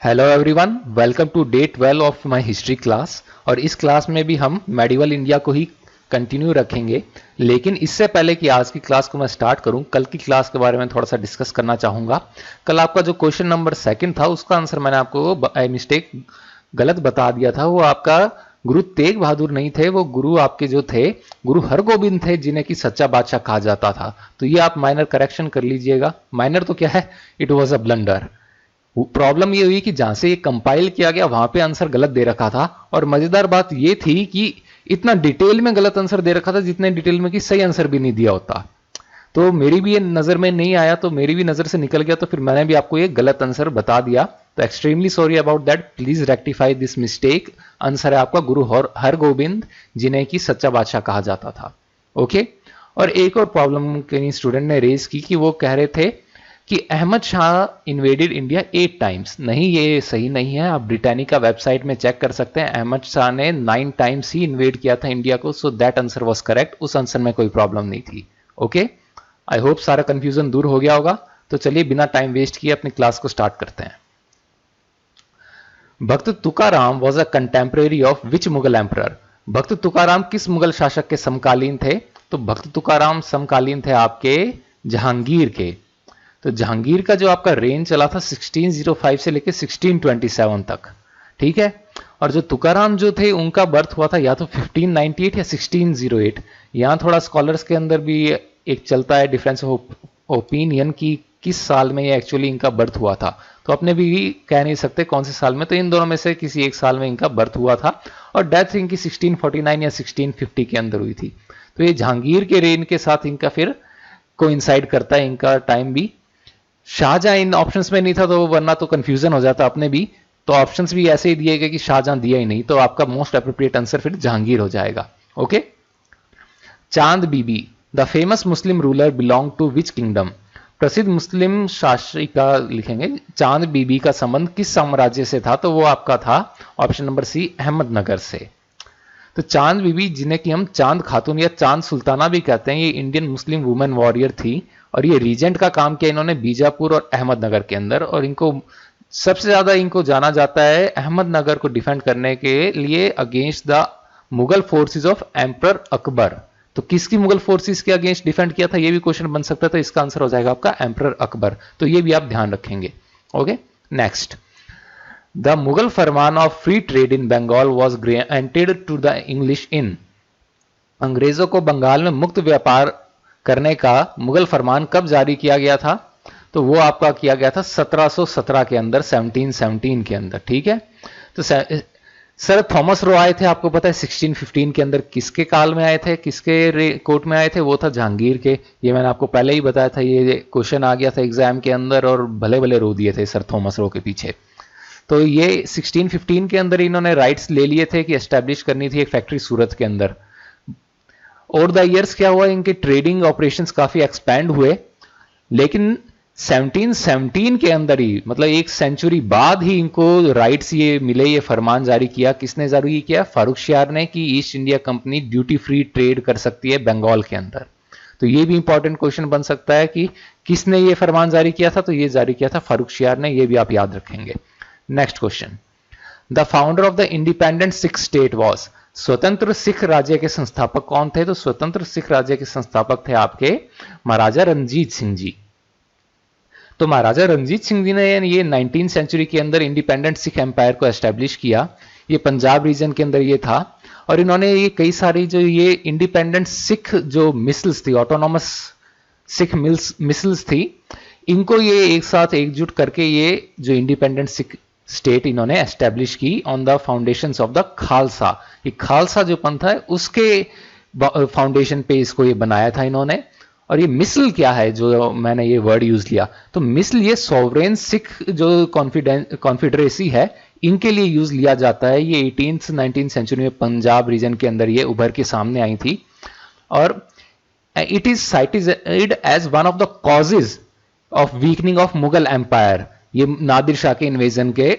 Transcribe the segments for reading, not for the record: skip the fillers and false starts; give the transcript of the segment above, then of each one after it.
Hello everyone, welcome to day 12 of my history class. और इस class में भी हम मेडिवल इंडिया को ही कंटिन्यू रखेंगे। लेकिन इससे पहले कि आज की क्लास को मैं स्टार्ट करूं, कल की क्लास के बारे में थोड़ा सा डिस्कस करना चाहूंगा। कल आपका जो क्वेश्चन नंबर 2 था, उसका आंसर मैंने आपको बाय मिस्टेक गलत बता दिया था। वो आपका गुरु तेग बहादुर नहीं थे, वो गुरु आपके जो थे गुरु हरगोबिंद थे, जिन्हें कि सच्चा बादशाह कहा जाता था। तो ये आप माइनर करेक्शन कर लीजिएगा। माइनर तो क्या है, it was a blunder. Problem ये हुई कि जहां से ये कंपाइल किया गया वहां पे आंसर गलत दे रखा था। और मजेदार बात ये थी कि इतना डिटेल में गलत आंसर दे रखा था, जितने डिटेल में कि सही आंसर भी नहीं दिया होता। तो मेरी भी ये नजर में नहीं आया, तो मेरी भी नजर से निकल गया, तो फिर मैंने भी आपको ये गलत आंसर बता दिया। तो extremely sorry about that, please rectify this mistake. Answer है आपका गुरु हरगोबिंद, जिन्हें कि सच्चा बादशाह कहा जाता था। ओके। और एक और प्रॉब्लम कई स्टूडेंट ने रेज की कि वो कह रहे थे कि Ahmad Shah invaded India 8 times. नहीं, ये सही नहीं है। आप ब्रिटानिका वेबसाइट में चेक कर सकते हैं। अहमद शाह ने 9 टाइम्स ही इन्वेड किया था इंडिया को। So that answer was correct. उस आंसर में कोई प्रॉब्लम नहीं थी। ओके, आई होप सारा कंफ्यूजन दूर हो गया होगा। तो चलिए बिना टाइम वेस्ट किए अपनी क्लास को स्टार्ट करते हैं। भक्त Tukaram was a contemporary of which Mughal emperor. भक्त तुकाराम किस मुगल शासक के समकालीन थे? तो भक्त तुकाराम समकालीन थे आपके जहांगीर के। तो जहांगीर का जो आपका रेंज चला था 1605 से लेकर 1627 तक, ठीक है। और जो तुकाराम जो थे उनका बर्थ हुआ था या तो 1598 या 1608। यहां थोड़ा स्कॉलर्स के अंदर भी एक चलता है डिफरेंस ऑफ ओपिनियन कि किस साल में ये एक्चुअली इनका बर्थ हुआ था। तो अपने भी कह नहीं सकते कौन से साल में, तो इन दोनों में से किसी एक साल में इनका बर्थ हुआ था। और डेथ इनकी 1649 या 1650 के अंदर हुई थी। तो ये जहांगीर के रेन के साथ इनका फिर कोइंसाइड करता है इनका टाइम भी। शाहजहां इन ऑप्शंस में नहीं था, तो वरना तो कंफ्यूजन हो जाता अपने भी। तो ऑप्शंस भी ऐसे ही दिए गए कि शाहजहां दिया ही नहीं, तो आपका मोस्ट अप्रोप्रिएट आंसर फिर जहांगीर हो जाएगा। Okay. Chand Bibi the famous Muslim ruler belong to which kingdom. प्रसिद्ध मुस्लिम शासिका लिखेंगे चांद बीबी का संबंध किस साम्राज्य से था? तो वो आपका था ऑप्शन नंबर सी, अहमदनगर से। तो चांद बीबी, जिन्हें कि हम चांद खातून या चांद सुल्ताना भी कहते हैं, ये इंडियन मुस्लिम वुमेन वॉरियर थी। और ये रीजेंट का काम किया इन्होंने बीजापुर और अहमदनगर के अंदर। और इनको सबसे ज्यादा इनको जाना जाता है अहमदनगर को डिफेंड करने के लिए against the Mughal forces of emperor Akbar. तो किसकी मुगल फोर्सेस के अगेंस्ट डिफेंड किया था, ये भी क्वेश्चन बन सकता है। तो इसका आंसर हो जाएगा आपका एम्परर अकबर। तो ये भी आप ध्यान रखेंगे। Okay, next. The Mughal farman of free trade in Bengal was granted to the English in. अंग्रेजों को बंगाल में मुक्त व्यापार करने का मुगल फरमान कब जारी किया गया था? तो वो आपका किया गया था 1717 के अंदर, 1717 के अंदर, ठीक है। तो सर थॉमस रो आए थे, आपको पता है 1615 के अंदर। किसके काल में आए थे, किसके कोर्ट में आए थे? वो था जहांगीर के। ये मैंने आपको पहले ही बताया था, ये क्वेश्चन आ गया था एग्जाम के अंदर और भले भले रो दिए थे सर थॉमस रो के पीछे। तो ये 1615 के अंदर इन्होंने राइट्स ले लिए थे कि एस्टेब्लिश करनी थी एक फैक्ट्री सूरत के अंदर। ओवर द इयर्स क्या हुआ, इनके ट्रेडिंग ऑपरेशंस काफी एक्सपैंड हुए। लेकिन 1717 के अंदर ही, मतलब एक सेंचुरी बाद ही इनको राइट्स ये मिले, ये फरमान जारी किया। किसने जारी किया? फारूकशियार ने, कि east India company duty free trade कर सकती है बंगाल के अंदर। तो ये भी इंपॉर्टेंट क्वेश्चन बन सकता है कि किसने ये फरमान जारी किया था? तो ये जारी किया था फारूकशियार ने। ये भी आप याद रखेंगे। Next question. The founder of the independent Sikh state was. स्वतंत्र सिख राज्य के संस्थापक कौन थे? तो स्वतंत्र सिख राज्य के संस्थापक थे आपके महाराजा रणजीत सिंह जी। तो महाराजा रणजीत सिंह जी ने ये 19वीं सेंचुरी के अंदर इंडिपेंडेंट सिख एम्पायर को एस्टेब्लिश किया। ये पंजाब रीजन के अंदर ये था। और इन्होंने ये कई सारी जो ये इंडिपेंडेंट सिख जो मिसल्स थी, ऑटोनॉमस सिख मिसल्स थी, इनको ये एक साथ एकजुट करके ये जो इंडिपेंडेंट सिख स्टेट इन्होंने एस्टेब्लिश की on the foundations of the Khalsa. ये खालसा जो पंथ है उसके फाउंडेशन पे इसको ये बनाया था इन्होंने। और ये मिसल क्या है, जो मैंने ये वर्ड यूज लिया, तो मिसल ये सॉवरेन सिख जो कॉन्फिडरेसी है, इनके लिए यूज लिया जाता है। ये 19वीं सेंचुरी में पंजाब रीजन के अंदर ये उभर के सामने आई थी। और it is cited as one of the causes of weakening of Mughal empire. ये नादिर शाह के इन्वेजन के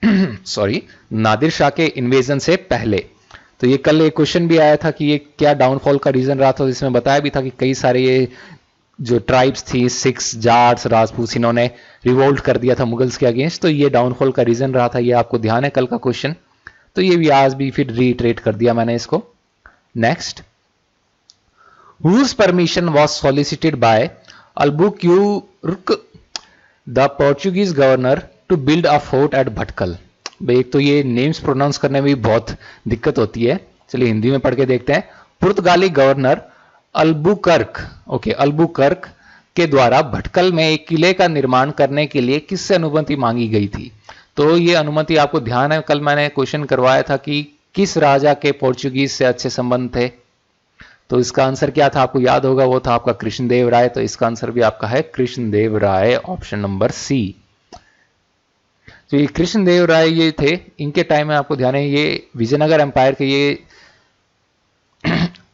नादिर शाह के इन्वेजन से पहले। तो ये कल एक क्वेश्चन भी आया था कि ये क्या डाउनफॉल का रीजन रहा था, इसमें बताया भी था कि कई सारे ये जो ट्राइब्स थी, सिख्स, जाट्स, राजपूत, इन्होंने रिवोल्ट कर दिया था मुगल्स के अगेंस्ट, तो ये डाउनफॉल का रीजन रहा था। ये आपको ध्यान है कल का क्वेश्चन, तो ये भी आज भी फिर रीट्रेट कर दिया मैंने इसको। Next, whose permission was solicited by Albuquerque, the Portuguese governor, to build a fort at Bhatkal. भाई एक तो ये नेम्स प्रोनाउंस करने में भी बहुत दिक्कत होती है, चलिए हिंदी में पढ़ के देखते हैं। पुर्तगाली गवर्नर अल्बुकर्क, ओके, अल्बुकर्क के द्वारा भटकल में एक किले का निर्माण करने के लिए किससे अनुमति मांगी गई थी? तो ये अनुमति आपको ध्यान है, कल मैंने क्वेश्चन करवाया था कि किस राजा के पोर्चुगीज से अच्छे संबंध थे, तो इसका आंसर क्या था आपको याद होगा, वो था आपका कृष्णदेव राय। तो इसका आंसर भी आपका है कृष्णदेव राय, ऑप्शन नंबर सी। तो ये कृष्णदेव राय ये थे, इनके टाइम में आपको ध्यान है ये विजयनगर एम्पायर के ये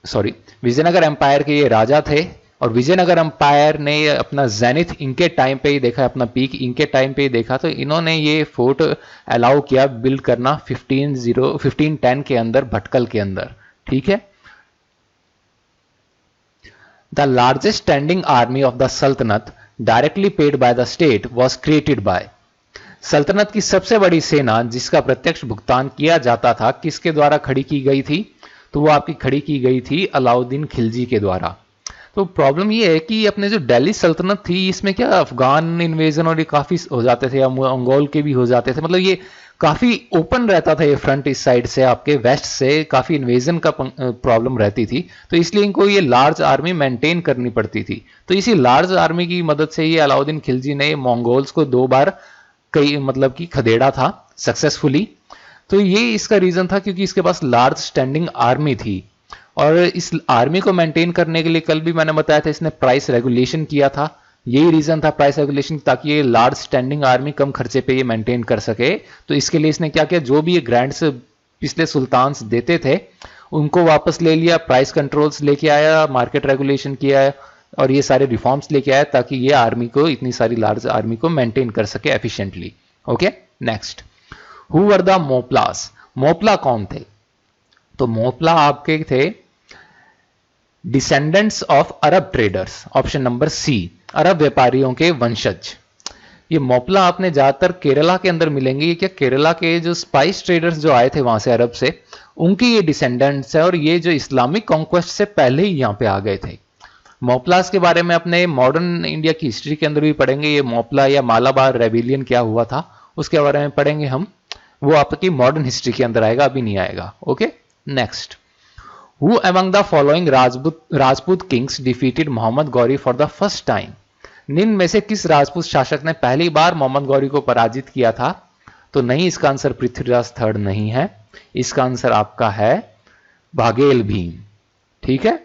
सॉरी विजयनगर एम्पायर के ये राजा थे, और विजयनगर एम्पायर ने अपना जेनिथ इनके टाइम पे ही देखा, अपना पीक इनके टाइम पे ही देखा, तो इन्होंने ये फोर्ट अलाउ किया बिल्ड करना 1510 के अंदर भटकल के अंदर, ठीक है। The largest standing army of the Sultanate, directly paid by the state, was created by। सल्तनत की सबसे बड़ी सेना जिसका प्रत्यक्ष भुगतान किया जाता था, किसके द्वारा खड़ी की गई थी? तो वो आपकी खड़ी की गई थी अलाउद्दीन खिलजी के द्वारा। तो प्रॉब्लम ये है कि अपने जो दिल्ली सल्तनत थी, इसमें क्या अफगान इन्वेजन और ये काफी हो जाते थे, या मंगोल के भी हो जाते थे, मतलब ये काफी ओपन रहता था ये फ्रंट, इस साइड से आपके वेस्ट से काफी इन्वेजन का प्रॉब्लम रहती थी, तो इसलिए इनको ये लार्ज आर्मी मेंटेन करनी पड़ती थी। तो इसी लार्ज आर्मी की मदद से ये अलाउद्दीन खिलजी ने मंगोल्स को 2 बार कई मतलब कि खदेड़ा था सक्सेसफुली। तो ये इसका रीजन था क्योंकि इसके पास लार्ज स्टैंडिंग आर्मी थी, और इस आर्मी को मेंटेन करने के लिए कल भी मैंने बताया था इसने प्राइस रेगुलेशन किया था, यही रीजन था प्राइस रेगुलेशन, ताकि ये लार्ज स्टैंडिंग आर्मी कम खर्चे पे ये मेंटेन कर सके। तो इसके लिए इसने क्या किया, जो भी ये ग्रांट्स पिछले सुल्तान्स देते थे उनको वापस ले लिया, प्राइस कंट्रोल्स लेके आया, मार्केट रेगुलेशन किया, और ये सारे रिफॉर्म्स लेके आया ताकि ये आर्मी को, इतनी सारी लार्ज आर्मी को मेंटेन कर सके efficiently. Okay, next, who were the Moplahs? Moplah कौन थे? तो मोपला आपके थे descendants of Arab traders, option number C, अरब व्यापारियों के वंशज। ये मोपला आपने ज्यादातर केरला के अंदर मिलेंगे। ये क्या केरला के जो स्पाइस ट्रेडर्स जो आए थे वहां से अरब से, उनकी ये डिसेंडेंट्स है, और ये जो इस्लामिक कॉन्क्वेस्ट से पहले ही यहां पे आ गए थे। मोपलास के बारे में अपने मॉडर्न इंडिया की हिस्ट्री के अंदर भी पढ़ेंगे, ये मोपला या मालाबार रेबिलियन क्या हुआ था उसके बारे में पढ़ेंगे हम, वो आपकी मॉडर्न हिस्ट्री के अंदर आएगा, अभी नहीं आएगा। Okay, next, who among the following Rajput kings defeated Mohammad Ghori for the first time? निम्न में से किस राजपूत शासक ने पहली बार मोहम्मद गौरी को पराजित किया था? तो नहीं, इसका आंसर पृथ्वीराज थर्ड नहीं है, इसका आंसर आपका है बाघेल भीम। ठीक है,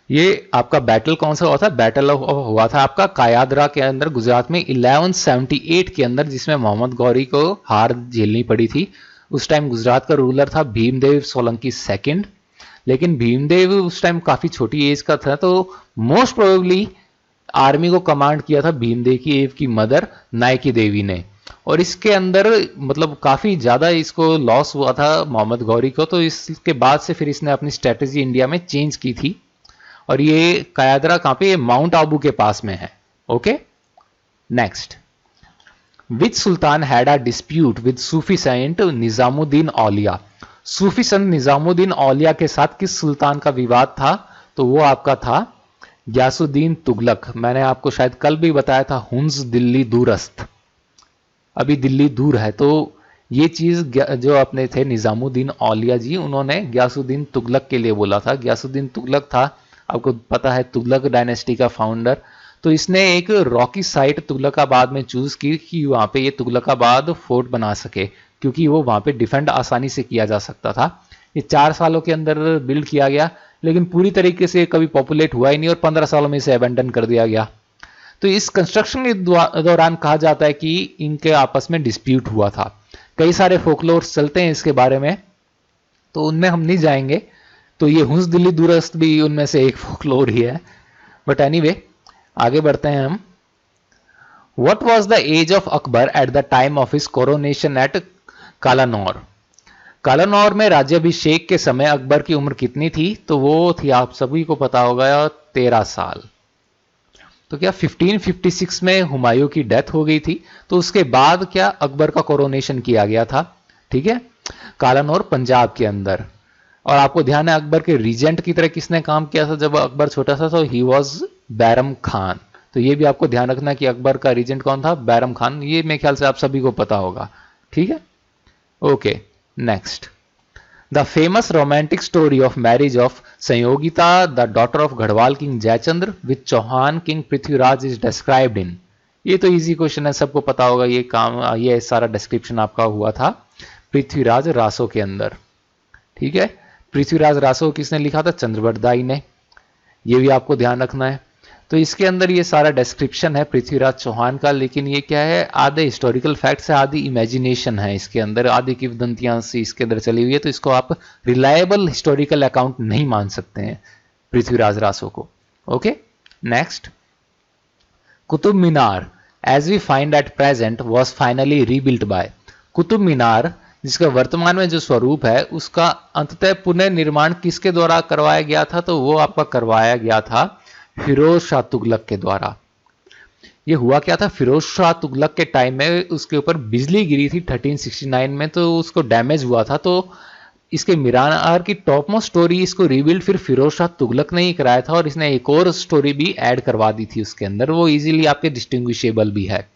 ये आपका बैटल कौन सा हुआ था? बैटल हुआ था आपका कायादरा के अंदर गुजरात में 1178 के अंदर, जिसमें मोहम्मद गौरी को हार झेलनी पड़ी थी। उस टाइम गुजरात का रूलर था भीमदेव सोलंकी सेकंड, लेकिन भीमदेव उस टाइम काफी छोटी एज का था, तो मोस्ट प्रोबेबली आर्मी को कमांड किया था भीमदेव की मदर नायकी देवी ने, और इसके अंदर मतलब काफी ज्यादा इसको लॉस हुआ था मोहम्मद गौरी को। तो इसके बाद से फिर इसने अपनी स्ट्रेटेजी इंडिया में चेंज की थी, और ये कायादरा कहां पे? ये माउंट आबू के पास में है। Okay, next, which sultan had a dispute with Sufi saint Nizamuddin Auliya? सूफी संत निजामुद्दीन औलिया के साथ किस सुल्तान का विवाद था? तो वो आपका था गयासुद्दीन तुगलक। मैंने आपको शायद कल भी बताया था, हुंस दिल्ली दूरस्थ, अभी दिल्ली दूर है। तो ये चीज जो अपने थे निजामुद्दीन औलिया जी, उन्होंने गयासुद्दीन तुगलक के लिए बोला था। गयासुद्दीन तुगलक था, आपको पता है, तुगलक डायनेस्टी का फाउंडर। तो इसने एक रॉकी साइट तुगलकाबाद में चूज की कि वहां पे ये तुगलकाबाद फोर्ट बना सके, क्योंकि वो वहां पे डिफेंड आसानी से किया जा सकता था। ये 4 सालों के अंदर बिल्ड किया गया, लेकिन पूरी तरीके से कभी पॉपुलेट हुआ ही नहीं, और 15 सालों में इसे अबेंडन कर दिया गया। तो इस कंस्ट्रक्शन के दौरान कहा जाता है कि इनके आपस में डिस्प्यूट हुआ था। कई सारे फोकलोर्स चलते हैं इसके बारे में, तो उनमें हम नहीं जाएंगे। तो ये हुंस दिल्ली दूरस्थ भी उनमें से एक फोकलोर ही है, बट एनीवे आगे बढ़ते हैं हम। What was the age of Akbar at the time of his coronation at Kalanaur? Kalanaur में राज्याभिषेक के समय अकबर की उम्र कितनी थी? तो वो थी, आप सभी को पता होगा, 13 साल। तो क्या 1556 में हुमायूं की डेथ हो गई थी, तो उसके बाद क्या अकबर का कोरोनेशन किया गया था, ठीक है, कालानौर पंजाब के अंदर। और आपको ध्यान है अकबर के रीजेंट की तरह किसने काम किया था जब अकबर छोटा सा, तो ही वॉज बैरम खान। तो ये भी आपको ध्यान रखना कि अकबर का रीजेंट कौन था, बैरम खान। ये मेरे ख्याल से आप सभी को पता होगा, ठीक है। Okay, next, the famous romantic story of marriage of Sanyogita the daughter of Garhwal king Jaichandra with Chauhan king Prithviraj is described in. ये तो इजी क्वेश्चन है, सबको पता होगा। ये काम, ये सारा डिस्क्रिप्शन आपका हुआ था पृथ्वीराज रासो के अंदर, ठीक है। पृथ्वीराज रासो किसने लिखा था, चंद्रवरदाई ने। ये भी आपको ध्यान रखना है। तो इसके अंदर ये सारा डिस्क्रिप्शन है पृथ्वीराज चौहान का, लेकिन ये क्या है, आधे हिस्टोरिकल फैक्ट्स है, आधी इमेजिनेशन है इसके अंदर, आधी किंवदंतियां सी इसके अंदर चली हुई है। तो इसको आप रिलायबल हिस्टोरिकल अकाउंट नहीं मान सकते हैं पृथ्वीराज रासो को। Okay, next, Qutub Minar as we find at present was finally rebuilt by. Qutub Minar जिसका वर्तमान में जो स्वरूप है उसका अंततः पुनर्निर्माण किसके द्वारा करवाया गया था, तो वो आपका करवाया गया था फिरोज शाह तुगलक के द्वारा। ये हुआ क्या था, फिरोज शाह तुगलक के टाइम में उसके ऊपर बिजली गिरी थी 1369 में, तो उसको डैमेज हुआ था। तो इसके मीनार की टॉप मोस्ट स्टोरी इसको रीबिल्ड फिर फिरोज शाह तुगलक ने ही कराया था, और इसने एक और स्टोरी भी ऐड करवा दी थी उसके अंदर, वो इजीली आपके डिस्टिंग्विशेबल भी है।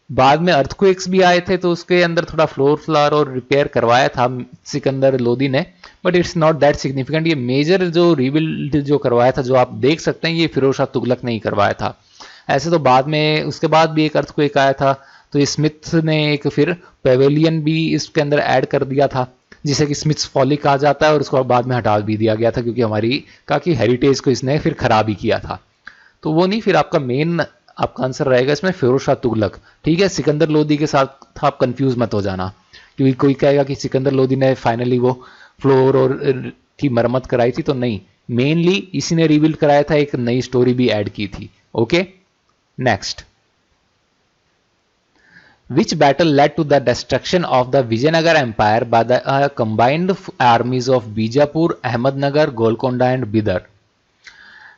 बाद में अर्थक्वेक्स भी आए थे तो उसके अंदर थोड़ा फ्लोर फ्लार और रिपेयर करवाया था सिकंदर लोदी ने, but it's not that significant. ये मेजर जो रीबिल्ड जो करवाया था, जो आप देख सकते हैं, ये फिरोज शाह तुगलक ने ही करवाया था। ऐसे तो बाद में उसके बाद भी एक अर्थक्वेक आया था, तो ये स्मिथ ने एक फिर पेवेलियन भी इसके अंदर ऐड कर दिया था, जिसे कि स्मिथ्स फॉली कहा जाता है, और उसको बाद में हटा भी दिया गया था क्योंकि हमारी का की हेरिटेज को इसने फिर खराब ही किया था। तो वो नहीं, फिर आपका मेन आपका आंसर रहेगा इसमें फिरोज शाह तुगलक, ठीक है। सिकंदर लोदी के साथ आप कंफ्यूज मत हो जाना, क्योंकि कोई कहेगा कि सिकंदर लोदी ने फाइनली वो फ्लोर और की मरम्मत कराई थी, तो नहीं, मेनली इसी ने रिबिल्ड कराया था, एक नई स्टोरी भी ऐड की थी। Okay, next, which battle led to the destruction of the Vijayanagar empire by the combined armies of Bijapur, Ahmadnagar, Golconda and Bidar.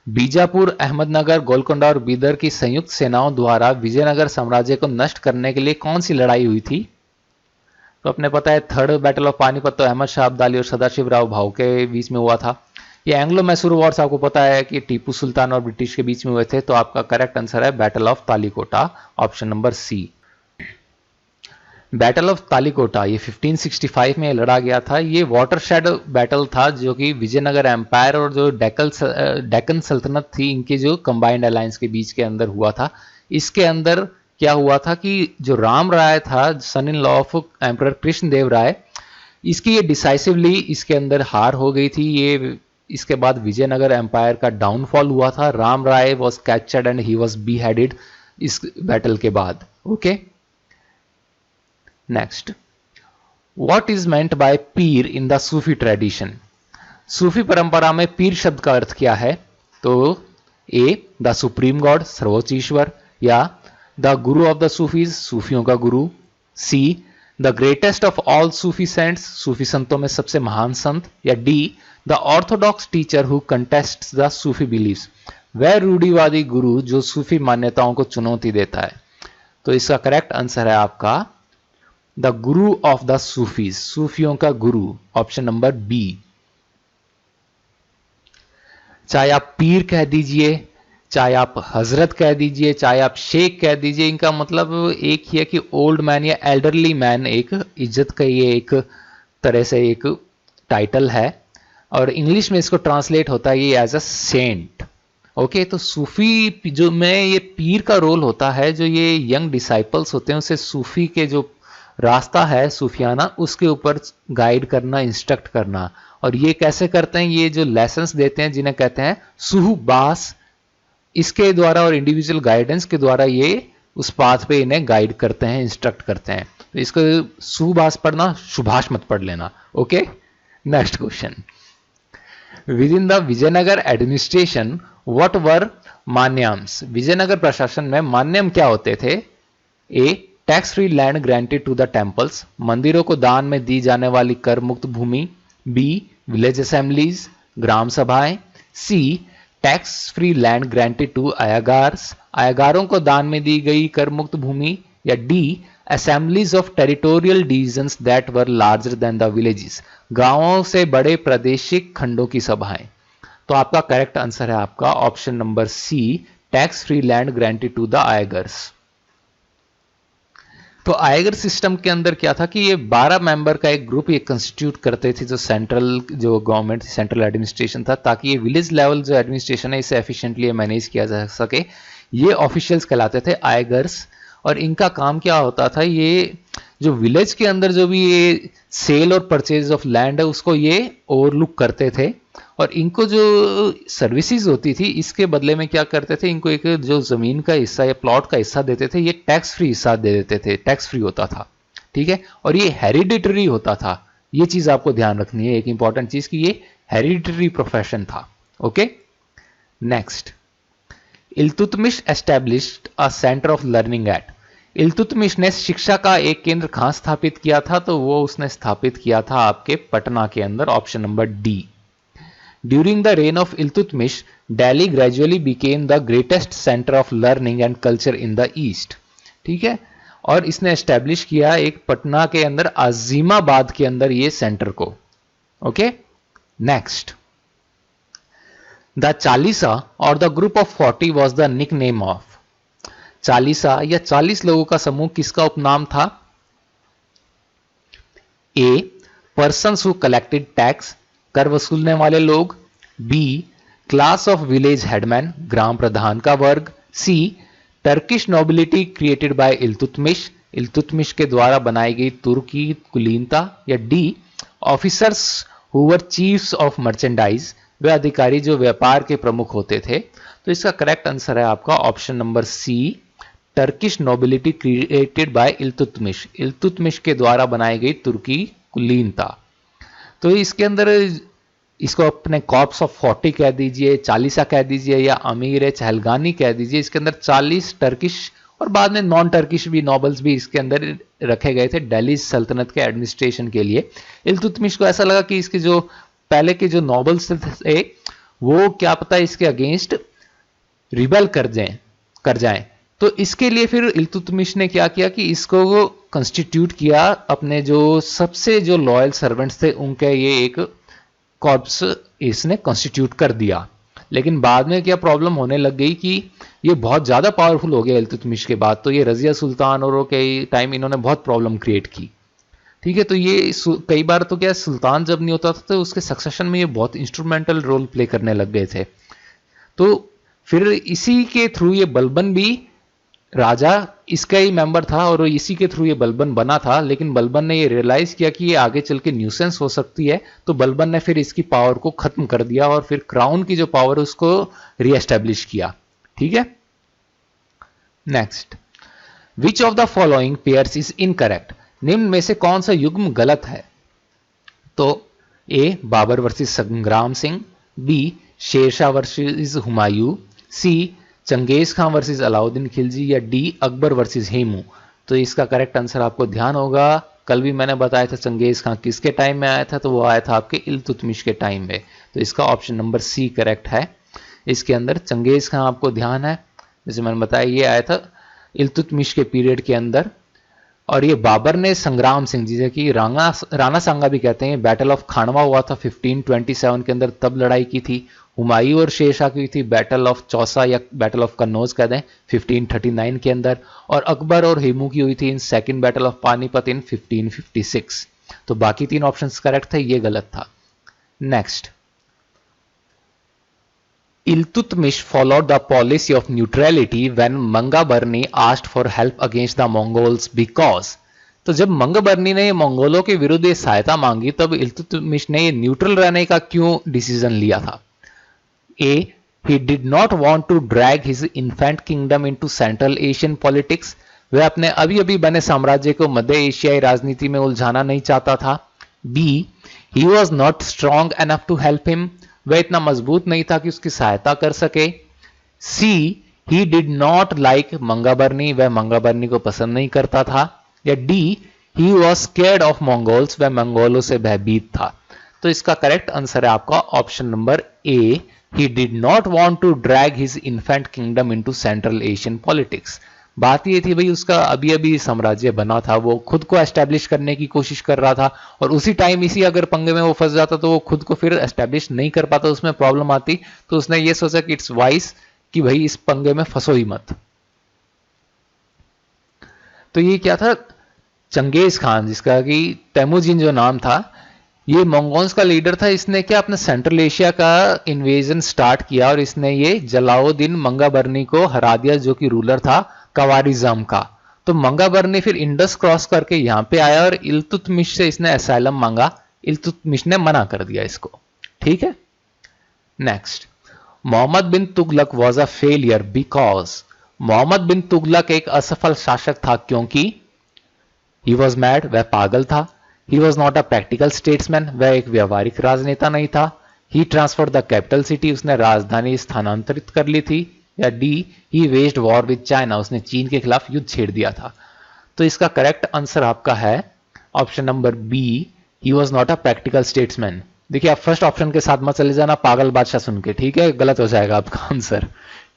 Bijapur, Ahmadnagar, Golconda और बीदर की संयुक्त सेनाओं द्वारा विजयनगर साम्राज्य को नष्ट करने के लिए कौन सी लड़ाई हुई थी, तो अपने पता है थर्ड बैटल ऑफ पानीपत तो अहमद शाह अब्दाली और सदाशिव राव भाऊ के बीच में हुआ था। ये एंग्लो मैसूर वॉर्स आपको पता है कि टीपू सुल्तान और ब्रिटिश के बीच में हुए थे, तो आपका करेक्ट आंसर है battle of Talikota, option number C. Battle of Talikota ये 1565 में लड़ा गया था। ये वाटरशेड बैटल था जो कि विजयनगर एम्पायर और जो डेक्कन सल्तनत थी, इनके जो कंबाइंड अलायंस के बीच के अंदर हुआ था। इसके अंदर क्या हुआ था कि जो राम राय था, son in law of emperor Krishnadeva Raya, इसकी ये डिसाइसिवली इसके अंदर हार हो गई थी। ये इसके बाद विजयनगर एम्पायर का डाउनफॉल हुआ था। Ram Raya was captured and he was beheaded इस बैटल के बाद। Okay, next, what is meant by pir in the Sufi tradition. सूफी परंपरा में पीर शब्द का अर्थ क्या है, तो ए द सुप्रीम गॉड, सर्वोच्च ईश्वर, या the Guru of the Sufis, सूफियों का गुरु, C the greatest of all Sufi saints, सूफी संतों में सबसे महान संत, या D the orthodox teacher who contest the Sufi believes, वह रूढ़िवादी गुरु जो सूफी मान्यताओं को चुनौती देता है। तो इसका करेक्ट आंसर है आपका the Guru of the Sufis, सूफियों का गुरु, ऑप्शन नंबर बी। चाहे आप पीर कह दीजिए, चाहे आप हजरत कह दीजिए, चाहे आप शेख कह दीजिए, इनका मतलब एक ही है कि ओल्ड मैन या एल्डरली मैन, एक इज्जत का ये एक तरह से एक टाइटल है, और इंग्लिश में इसको ट्रांसलेट होता है ये एज अ सेंट। ओके, तो सूफी जो में ये पीर का रोल होता है, जो ये यंग डिसाइपल्स होते हैं उसे सूफी के जो रास्ता है सूफियाना उसके ऊपर गाइड करना, इंस्ट्रक्ट करना। और ये कैसे करते हैं, ये जो लेसन्स देते हैं जिन्हें कहते हैं सुहबास, इसके द्वारा और इंडिविजुअल गाइडेंस के द्वारा ये उस पाथ पे इन्हें गाइड करते हैं, इंस्ट्रक्ट करते हैं। तो इसको सुभाष पढ़ना, सुभाष मत पढ़ लेना। Okay, next question, within the Vijayanagara administration what were Manyams. Vijayanagara प्रशासन में मान्यम क्या होते थे, A tax free land granted to the temples, मंदिरों को दान में दी जाने वाली कर मुक्त भूमि, बी विलेज असेंबलीज, ग्राम सभाएं, C tax free land granted to Ayagars, अयागारों को दान में दी गई कर मुक्त भूमि, या D assemblies of territorial divisions that were larger than the villages, गांवों से बड़े प्रादेशिक खंडों की सभाएं। तो आपका करेक्ट आंसर है आपका option number C, tax free land granted to the Ayagars. तो आयगर सिस्टम के अंदर क्या था कि ये 12 मेंबर का एक ग्रुप ये कंस्टिट्यूट करते थे, जो गवर्नमेंट सेंट्रल एडमिनिस्ट्रेशन था, ताकि ये विलेज लेवल जो एडमिनिस्ट्रेशन है इसे एफिशिएंटली मैनेज किया जा सके। ये ऑफिशियल्स कहलाते थे आयगर्स, और इनका काम क्या होता था, ये जो विलेज के अंदर जो भी ये सेल और परचेज ऑफ लैंड है उसको ये ओवरलुक करते थे, और इनको जो सर्विसेज होती थी इसके बदले में क्या करते थे, इनको एक जो जमीन का हिस्सा या प्लॉट का हिस्सा देते थे, ये टैक्स फ्री हिस्सा दे देते थे, टैक्स फ्री होता था, ठीक है। और ये हेरिडिटरी होता था, ये चीज आपको ध्यान रखनी है, एक इंपॉर्टेंट चीज कि ये हेरिडिटरी प्रोफेशन था। Okay, next, Iltutmish established a centre of learning at, Iltutmish ने शिक्षा का एक केंद्र कहां स्थापित किया था, तो वो उसने स्थापित किया था आपके पटना के अंदर, option number D. During the reign of Iltutmish, Delhi gradually became the greatest centre of learning and culture in the east, ठीक है। और इसने एस्टैब्लिश किया एक पटना के अंदर अजीमाबाद के अंदर ये सेंटर को। ओके, नेक्स्ट, द चालीसा और the group of 40 was the nickname of, Chalisa या 40 लोगों का समूह किसका उपनाम था? A, persons who collected tax, कर वसूलने वाले लोग, B, class of village headman, ग्राम प्रधान का वर्ग, C, Turkish nobility created by Iltutmish, Iltutmish के द्वारा बनाई गई तुर्की कुलीनता, या D, officers who were chiefs of merchandise, वे अधिकारी जो व्यापार के प्रमुख होते थे। तो इसका करेक्ट आंसर है आपका option number C, Turkish nobility created by Iltutmish, Iltutmish के द्वारा बनाई गई तुर्की कुलीनता। तो इसके अंदर इसको अपने कॉर्प्स ऑफ 40 कह दीजिए, चालीसा कह दीजिए, या अमीर चहलगानी कह दीजिए, इसके अंदर 40 टर्किश और बाद में नॉन टर्किश भी नॉबल्स भी इसके अंदर रखे गए थे दिल्ली सल्तनत के एडमिनिस्ट्रेशन के लिए। इल्तुतमिश को ऐसा लगा कि इसके जो पहले के जो नॉबल्स थे वो क्या पता इसके अगेंस्ट रिबेल कर जाएं, तो इसके लिए फिर इल्तुतमिश ने क्या किया कि इसको कंस्टिट्यूट किया, अपने जो सबसे जो लॉयल सर्वेंट्स थे उनके ये एक कॉर्प्स इसने कंस्टिट्यूट कर दिया। लेकिन बाद में क्या प्रॉब्लम होने लग गई कि ये बहुत ज्यादा पावरफुल हो गया इल्तुतमिश के बाद, तो ये रजिया सुल्तान और के टाइम इन्होंने बहुत प्रॉब्लम क्रिएट की, ठीक है। तो ये कई बार तो क्या सुल्तान जब नहीं होता था तो उसके सक्सेशन में ये बहुत इंस्ट्रूमेंटल रोल प्ले करने लग गए थे। तो फिर इसी के थ्रू ये बलबन भी राजा इसका ही मेंबर था और इसी के थ्रू ये बलबन बना था, लेकिन बलबन ने ये रियलाइज किया कि ये आगे चल के न्यूसेंस हो सकती है, तो बलबन ने फिर इसकी पावर को खत्म कर दिया और फिर क्राउन की जो पावर उसको रीएस्टैब्लिश किया, ठीक है। Next, which of the following pairs is incorrect, निम्न में से कौन सा युग्म गलत है? तो ए, बाबर वर्सेस संग्राम सिंह, बी, शेरशाह वर्सेस हुमायूं, सी, Genghis Khan versus Alauddin Khilji, या डी, अकबर वर्सेस हेमू। तो इसका करेक्ट आंसर आपको ध्यान होगा, कल भी मैंने बताया था चंगेज खान किसके टाइम में आया था, तो वो आया था आपके इल्तुतमिश के टाइम में। तो इसका ऑप्शन नंबर सी करेक्ट है। इसके अंदर चंगेज खान आपको ध्यान है, जैसे मैंने बताया ये आया था इल्तुतमिश के पीरियड के अंदर, और ये बाबर ने संग्राम सिंह, जिसे कि राणा सांगा भी कहते हैं, बैटल ऑफ खानवा हुआ था 1527 के अंदर, तब लड़ाई की थी। हुमायूं और शेरशाह की थी बैटल ऑफ चौसा या बैटल ऑफ कन्नौज कह दें 1539 के अंदर, और अकबर और हेमू की हुई थी in second battle of Panipat in 1556। तो बाकी तीन ऑप्शंस करेक्ट थे, ये गलत था। Next, Iltutmish followed the policy of neutrality when Mangabarni asked for help against the Mongols because, तो जब मंगबरनी ने मंगोलों के विरुद्ध सहायता मांगी तब इल्तुतमिश ने न्यूट्रल रहने का क्यों डिसीजन लिया था? A, he did not want to drag his infant kingdom into Central Asian politics, वह अपने अभी अभी बने साम्राज्य को मध्य एशियाई राजनीति में उलझाना नहीं चाहता था। B, he was not strong enough to help him, वह इतना मजबूत नहीं था कि उसकी सहायता कर सके। C, he did not like मंगाबरनी, वह मंगाबरनी को पसंद नहीं करता था। या D, he was scared of Mongols, वह मंगोलों से भयभीत था। तो इसका करेक्ट आंसर है आपका option number A, He did not want to drag his infant kingdom into Central Asian politics. बात ये थी भाई, उसका अभी अभी साम्राज्य बना था, वो खुद को एस्टेब्लिश करने की कोशिश कर रहा था, और उसी टाइम इसी अगर पंगे में वो फंस जाता तो वो खुद को फिर एस्टेब्लिश नहीं कर पाता, उसमें प्रॉब्लम आती। तो उसने ये सोचा कि इट्स वाइस कि भाई इस पंगे में फंसो ही मत। तो ये क्या था, चंगेज खान, जिसका कि तैमूजिन जो नाम था, ये मंगोल्स का लीडर था। इसने क्या अपने सेंट्रल एशिया का इन्वेजन स्टार्ट किया और इसने ये जलाउद्दीन मंगाबरनी को हरा दिया, जो कि रूलर था कवारिज्म का। तो मंगाबरनी फिर इंडस क्रॉस करके यहां पे आया और इल्तुतमिश से इसने असाइलम मांगा। इल्तुतमिश ने मना कर दिया इसको। ठीक है, next, Mohammad bin Tughlaq was a failure because, Mohammad bin Tughlaq एक असफल शासक था क्योंकि ही वॉज मैड, वह पागल था। He was not a practical statesman, वह एक व्यवहारिक राजनेता नहीं था। He transfer the capital city, उसने राजधानी स्थानांतरित कर ली थी। या D, he waged war with China, उसने चीन के खिलाफ युद्ध छेड़ दिया था। तो इसका करेक्ट आंसर आपका है option number B, he was not a practical statesman. देखिए, आप फर्स्ट ऑप्शन के साथ मत चले जाना पागल बादशाह सुन के, ठीक है, गलत हो जाएगा आपका आंसर।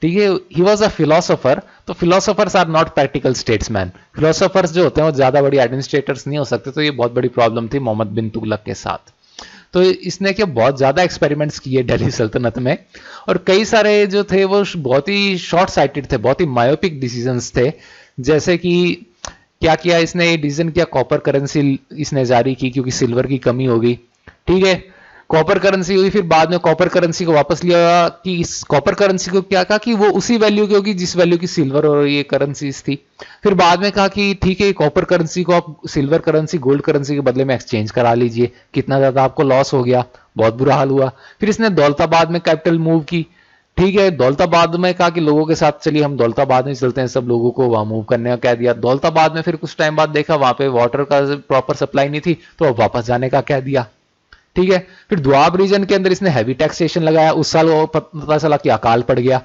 ठीक है, ही वॉज अ फिलोसोफर, तो philosophers are not practical statesman. Philosophers जो होते हैं वो ज्यादा बड़ी एडमिनिस्ट्रेटर्स नहीं हो सकते। तो ये बहुत बड़ी प्रॉब्लम थी मोहम्मद बिन तुगलक के साथ। तो इसने क्या बहुत ज्यादा एक्सपेरिमेंट्स किए दिल्ली सल्तनत में, और कई सारे जो थे वो बहुत ही शॉर्ट साइटेड थे, बहुत ही मायोपिक डिसीजंस थे। जैसे कि क्या किया इसने, डिसीजन किया कॉपर करेंसी इसने जारी की क्योंकि सिल्वर की कमी होगी। ठीक है, कॉपर करेंसी हुई, फिर बाद में कॉपर करेंसी को वापस लिया कि इस कॉपर करेंसी को क्या कहा कि वो उसी वैल्यू की होगी जिस वैल्यू की सिल्वर और ये करेंसीज थी। फिर बाद में कहा कि ठीक है, कॉपर करेंसी को आप सिल्वर करेंसी गोल्ड करेंसी के बदले में एक्सचेंज करा लीजिए। कितना ज्यादा आपको लॉस हो गया, बहुत बुरा हाल हुआ। फिर इसने दौलताबाद में कैपिटल मूव की। ठीक है, दौलताबाद में कहा कि लोगों के साथ चलिए हम दौलताबाद में चलते हैं, सब लोगों को वहां मूव करने का कह दिया। दौलताबाद में फिर कुछ टाइम बाद देखा वहां पे वाटर का प्रॉपर सप्लाई नहीं थी, तो अब वापस जाने का कह दिया। ठीक है, फिर द्वाब रीजन के अंदर इसने हैवी टैक्सेशन लगाया, उस साल पता चला कि अकाल पड़ गया।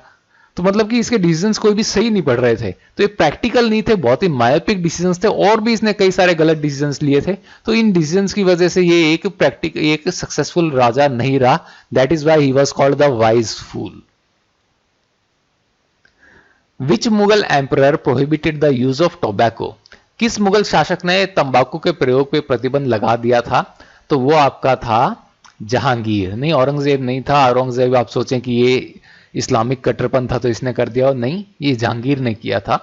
तो मतलब कि इसके डिसीजंस कोई भी सही नहीं पड़ रहे थे, तो ये प्रैक्टिकल नहीं थे, बहुत ही मायोपिक डिसीजंस थे, और भी इसने कई सारे गलत डिसीजंस लिए थे। तो इन डिसीजंस की वजह से ये एक सक्सेसफुल राजा नहीं रहा। That is why he was called the wise fool. Which Mughal emperor prohibited the use of tobacco, किस मुगल शासक ने तंबाकू के प्रयोग पे प्रतिबंध लगा दिया था? तो वो आपका था जहांगीर। नहीं, औरंगजेब नहीं था। औरंगजेब आप सोचें कि ये इस्लामिक कट्टरपंथ था तो इसने कर दिया, और नहीं, ये जहांगीर ने किया था।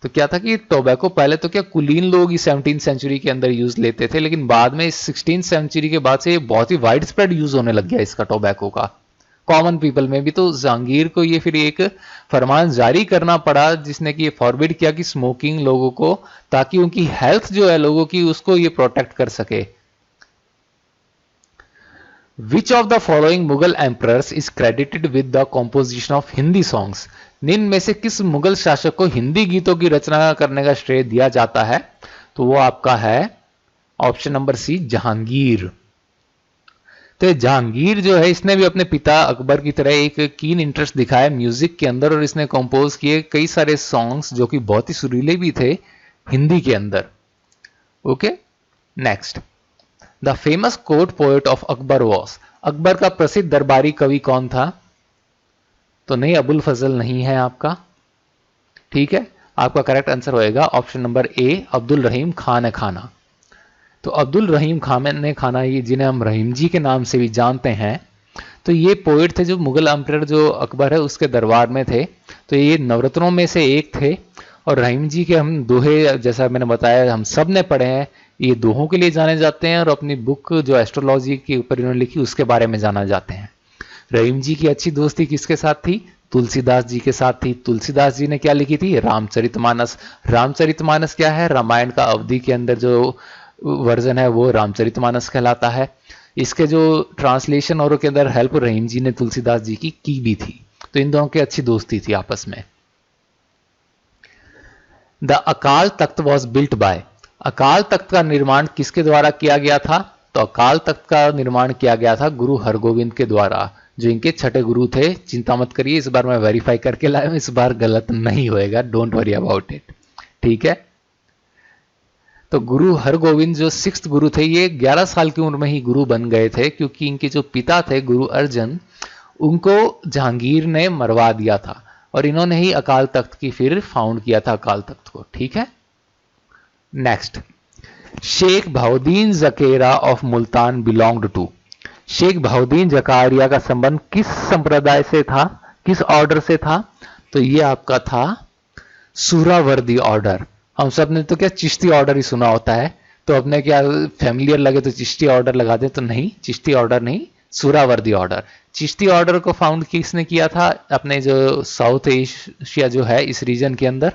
तो क्या था कि टोबैको पहले तो क्या कुलीन लोग इस 17वीं सेंचुरी के अंदर यूज लेते थे, लेकिन बाद में 16वीं सेंचुरी के बाद से ये बहुत ही वाइड स्प्रेड यूज होने लग गया इसका, टोबैको का, कॉमन पीपल में भी। तो जहांगीर को ये फिर एक फरमान जारी करना पड़ा जिसने कि ये फॉरबिड किया कि स्मोकिंग लोगों को, ताकि उनकी हेल्थ जो है लोगों की, उसको ये प्रोटेक्ट कर सके। Which of the following Mughal emperors is credited with the composition of Hindi songs? निम्न में से किस मुगल शासक को हिंदी गीतों की रचना करने का श्रेय दिया जाता है? तो वो आपका है ऑप्शन नंबर सी, जहांगीर। तो जहांगीर जो है, इसने भी अपने पिता अकबर की तरह एक कीन इंटरेस्ट दिखाया म्यूजिक के अंदर, और इसने कंपोज किए कई सारे सॉन्ग्स जो कि बहुत ही सुरीले भी थे हिंदी के अंदर। Okay, next, the famous court poet of Akbar was, Akbar का प्रसिद्ध दरबारी कवि कौन था? तो नहीं, अबुल फजल नहीं है आपका। ठीक है, आपका करेक्ट आंसर होएगा ऑप्शन नंबर ए, अब्दुल रहीम खान खाना। तो अब्दुल रहीम खान खाना, ये जिन्हें हम रहीम जी के नाम से भी जानते हैं, तो ये पोएट थे जो मुगल एम्परर जो अकबर है उसके दरबार में थे। तो ये नवरत्नों में से एक थे, और रहीम जी के हम दोहे, जैसा मैंने बताया, हम सब ने पढ़े हैं। ये दोहों के लिए जाने जाते हैं, और अपनी बुक जो एस्ट्रोलॉजी के ऊपर इन्होंने लिखी उसके बारे में जाना जाते हैं। रहीम जी की अच्छी दोस्ती किसके साथ थी? तुलसीदास जी के साथ थी। तुलसीदास जी ने क्या लिखी थी? रामचरितमानस। रामचरितमानस क्या है? रामायण का अवधि के अंदर जो वर्जन है वो रामचरितमानस कहलाता है। इसके जो ट्रांसलेशन और के अंदर हेल्प रहीम जी ने तुलसीदास जी की भी थी। तो इन दोनों की अच्छी दोस्ती थी आपस में। The Akal Takht was built by, Akal Takht का निर्माण किसके द्वारा किया गया था? तो अकाल तख्त का निर्माण किया गया था गुरु हरगोविंद के द्वारा, जो इनके छठे गुरु थे। चिंता मत करिए, इस बार मैं वेरीफाई करके लाया हूं, इस बार गलत नहीं होएगा, डोंट वरी अबाउट इट। ठीक है, तो गुरु हरगोविंद जो 6th गुरु थे, ये 11 साल की उम्र में ही गुरु बन गए थे, क्योंकि इनके जो पिता थे गुरु अर्जन, उनको जहांगीर ने मरवा दिया था और इन्होंने ही अकाल तख्त की फिर फाउंड किया था, अकाल तख्त को। ठीक है, next, Sheikh Bahauddin Zakariya of Multan belonged to. Sheikh Bahauddin Zakariya का संबंध किस संप्रदाय से था, किस ऑर्डर से था? तो ये आपका था सूरावर्दी ऑर्डर। हम सब ने तो क्या चिश्ती ऑर्डर ही सुना होता है, तो अपने क्या फैमिलियर लगे तो चिश्ती ऑर्डर लगा दे, तो नहीं, चिश्ती ऑर्डर नहीं, सूरावर्दी ऑर्डर। चिश्ती ऑर्डर को फाउंड किसने किया था? अपने जो साउथ एशिया जो है इस रीजन के अंदर,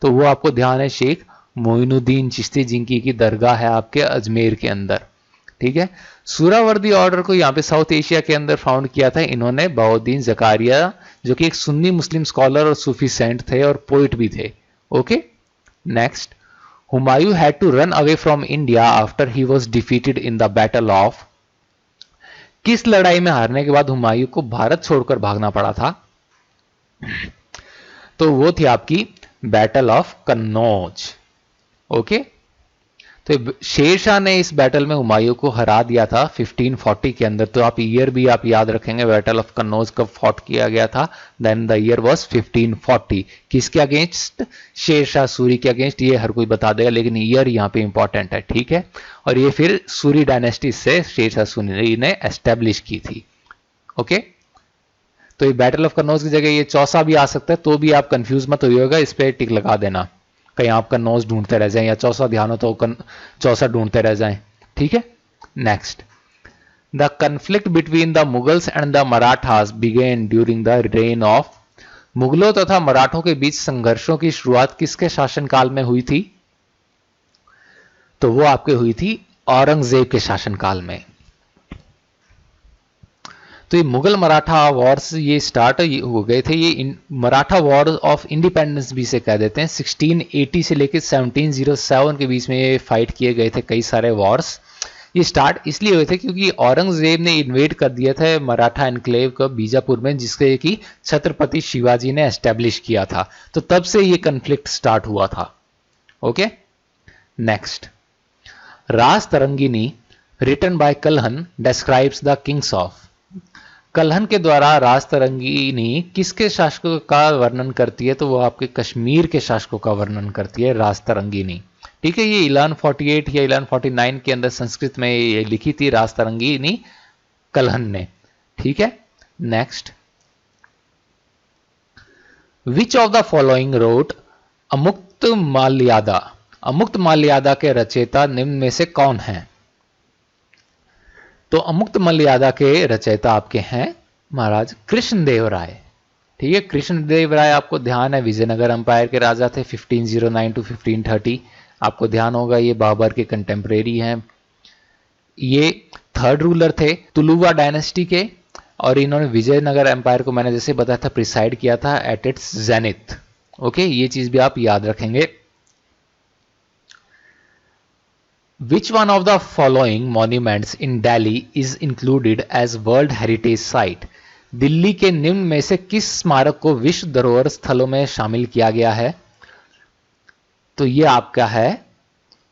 तो वो आपको ध्यान है शेख मोइनुद्दीन चिश्ती जिनकी की दरगाह है आपके अजमेर के अंदर। ठीक है, सूरावर्दी ऑर्डर को यहाँ पे साउथ एशिया के अंदर फाउंड किया था इन्होंने बहाउद्दीन जकारिया, जो कि एक सुन्नी मुस्लिम स्कॉलर और सूफी सेंट थे और पोइट भी थे। Okay, next, Humayun had to run away from India after he was defeated in the battle of. किस लड़ाई में हारने के बाद हुमायूं को भारत छोड़कर भागना पड़ा था? तो वो थी आपकी बैटल ऑफ कन्नौज। ओके, तो शेरशाह ने इस बैटल में हुमायूं को हरा दिया था 1540 के अंदर। तो आप ईयर भी आप याद रखेंगे, बैटल ऑफ कन्नौज कब फॉट किया गया था? Then the year was 1540। किसके अगेंस्ट? शेरशाह सूरी के अगेंस्ट। ये हर कोई बता देगा, लेकिन ईयर यहाँ पे इंपॉर्टेंट है। ठीक है, और ये फिर सूरी डायनेस्टी से शेरशाह सूरी ने एस्टेब्लिश की थी। ओके, तो ये बैटल ऑफ कन्नौज की जगह ये चौसा भी आ सकता है, तो भी आप कंफ्यूज मत होइएगा, इस पे टिक लगा देना, कहीं आप कन्नौज ढूंढते रह जाएं या चौसा ध्यान हो तो चौसा ढूंढते रह जाएं। ठीक है, next, the conflict between the Mughals and the Marathas began during the reign of. मुगलों तथा मराठों के बीच संघर्षों की शुरुआत किसके शासनकाल में हुई थी? तो वो आपके हुई थी औरंगजेब के शासनकाल में। तो ये मुगल मराठा वॉर्स ये स्टार्ट हो गए थे, ये मराठा वॉर ऑफ इंडिपेंडेंस भी से कह देते हैं। 1680 से लेकर 1707 के बीच में ये फाइट किए गए थे कई सारे वॉर्स। ये स्टार्ट इसलिए हुए थे क्योंकि औरंगजेब ने इन्वेड कर दिया था मराठा एनक्लेव को बीजापुर में, जिसके कि छत्रपति शिवाजी ने एस्टेब्लिश किया था। तो तब से ये कन्फ्लिक्ट स्टार्ट हुआ था। Okay, next, Rajatarangini written by Kalhan describes the kings of. Kalhan के द्वारा रास तरंगिनी किसके शासकों का वर्णन करती है? तो वो आपके कश्मीर के शासकों का वर्णन करती है रास तरंगिनी। ठीक है, ये 1148 या 1149 के अंदर संस्कृत में ये लिखी थी रास तरंगिनी कल्हन ने। ठीक है, next, which of the following wrote Amuktamalyada. Amuktamalyada के रचयिता निम्न में से कौन है? तो अमुक्त मल्यादा के रचयिता आपके हैं महाराज कृष्णदेव राय। ठीक है, कृष्णदेव राय आपको ध्यान है विजयनगर अंपायर के राजा थे 1509 टू 1530। आपको ध्यान होगा ये बाबर के कंटेम्परेरी हैं। ये थर्ड रूलर थे तुलुवा डायनेस्टी के, और इन्होंने विजयनगर एम्पायर को मैंने जैसे बताया था प्रिसाइड किया था एट इट्स जेनिथ। ओके, ये चीज भी आप याद रखेंगे। Which one of the following monuments in Delhi is included as World Heritage Site? Delhi के निम्न में से किस स्मारक को विश्व धरोहर स्थलों में शामिल किया गया है? तो ये आपका है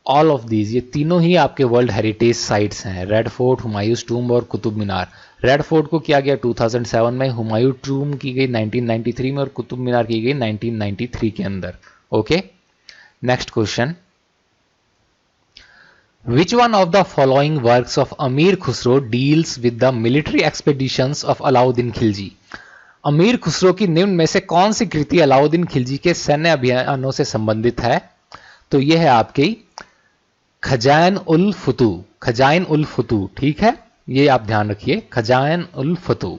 ऑल ऑफ दीज, ये तीनों ही आपके वर्ल्ड हेरिटेज साइट्स हैं। रेड फोर्ट, हुमायूंस टूम्ब और कुतुब मीनार। रेड फोर्ट को किया गया 2007 में, हुमायूं टूम्ब की गई 1993 में और कुतुब मीनार की गई 1993 के अंदर। Okay, next question, Which one of the following works of Amir Khusro deals with the military expeditions of Alauddin Khilji? अमीर खुसरो की निम्न में से कौन सी कृति अलाउद्दीन खिलजी के सैन्य अभियानों से संबंधित है? तो यह है आपकी खजाइन उल फतू। खजाइन उल फतू, ठीक है, ये आप ध्यान रखिए, खजाइन उल फतू।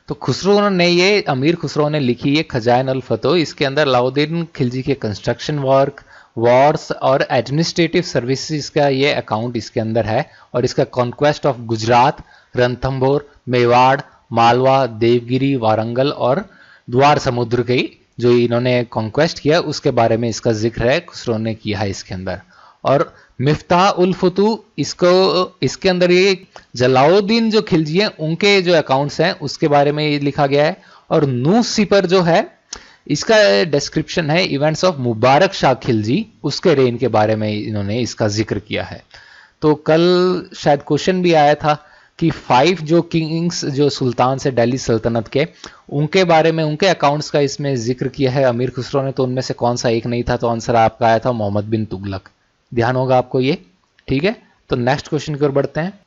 तो खुसरो ने ये अमीर खुसरो ने लिखी ये खजाइन उल फतू। इसके अंदर अलाउद्दीन खिलजी के कंस्ट्रक्शन वर्क, वॉर्स और एडमिनिस्ट्रेटिव सर्विसेज का ये अकाउंट इसके अंदर है, और इसका कॉन्क्वेस्ट ऑफ गुजरात, रणथंभौर, मेवाड़, मालवा, देवगिरी, वारंगल और द्वार समुद्र की जो इन्होंने कॉन्क्वेस्ट किया उसके बारे में इसका जिक्र है, खुसरो ने किया है इसके अंदर। और मिफ्ताह उल फतू, इसके अंदर ये जलाउद्दीन जो खिलजी हैं उनके जो अकाउंट्स हैं उसके बारे में ये लिखा गया है। और नूस सिपर जो है इसका डिस्क्रिप्शन है इवेंट्स ऑफ मुबारक शाह खिलजी, उसके रेन के बारे में इन्होंने इसका जिक्र किया है। तो कल शायद क्वेश्चन भी आया था कि 5 जो किंग्स जो सुल्तान से दिल्ली सल्तनत के, उनके बारे में उनके अकाउंट्स का इसमें जिक्र किया है अमीर खुसरो ने, तो उनमें से कौन सा एक नहीं था? तो आंसर आपका आया था मोहम्मद बिन तुगलक। ध्यान होगा आपको ये, ठीक है। तो नेक्स्ट क्वेश्चन की ओर बढ़ते हैं।